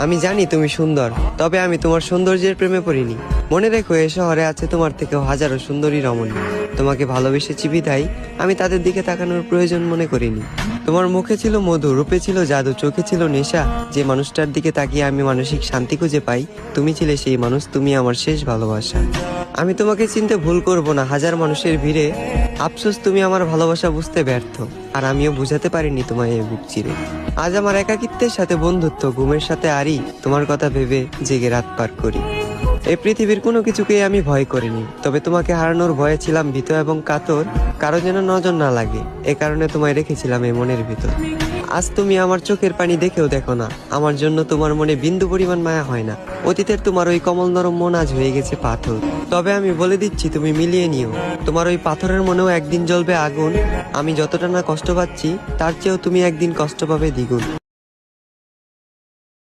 আমি জানি তুমি সুন্দর, তবে আমি তোমার সৌন্দর্যের প্রেমে পড়িনি। মনে রেখো, এ শহরে আছে তোমার থেকেও হাজারো সুন্দরী রমণী। তোমাকে ভালোবেসেছি বিধায় আমি তাদের দিকে তাকানোর প্রয়োজন মনে করিনি। তোমার মুখে ছিল মধু, রূপে ছিল জাদু, চোখে ছিল নেশা। যে মানুষটার দিকে তাকিয়ে আমি মানসিক শান্তি খুঁজে পাই, তুমি ছিলে সেই মানুষ। তুমি আমার শেষ ভালোবাসা। আমি তোমাকে চিনতে ভুল করব না হাজার মানুষের ভিড়ে। আফসোস, তুমি আমার ভালোবাসা বুঝতে ব্যর্থ, আর আমিও বুঝাতে পারিনি তোমায় এই বুক চিরে। আজ আমার একাকিত্বের সাথে বন্ধুত্ব, ঘুমের সাথে আরি, তোমার কথা ভেবে জেগে রাত পার করি। এই পৃথিবীর কোনো কিছুকেই আমি ভয় করিনি, তবে তোমাকে হারানোর ভয়ে ছিলাম ভীত এবং কাতর। কারো যেন নজর না লাগে, এ কারণে তোমায় রেখেছিলাম এই মনের ভিতর। আজ তুমি আমার চোখের পানি দেখেও দেখো না, আমার জন্য তোমার মনে বিন্দু পরিমাণ মায়া হয় না। অতীতের তোমার ওই কমল নরম মন আজ হয়ে গেছে পাথর। তবে আমি বলে দিচ্ছি, তুমি মিলিয়ে নিও, তোমার ওই পাথরের মনেও একদিন জ্বলবে আগুন। আমি যতটা না কষ্ট পাচ্ছি, তার চেয়েও তুমি একদিন কষ্ট পাবে দ্বিগুণ।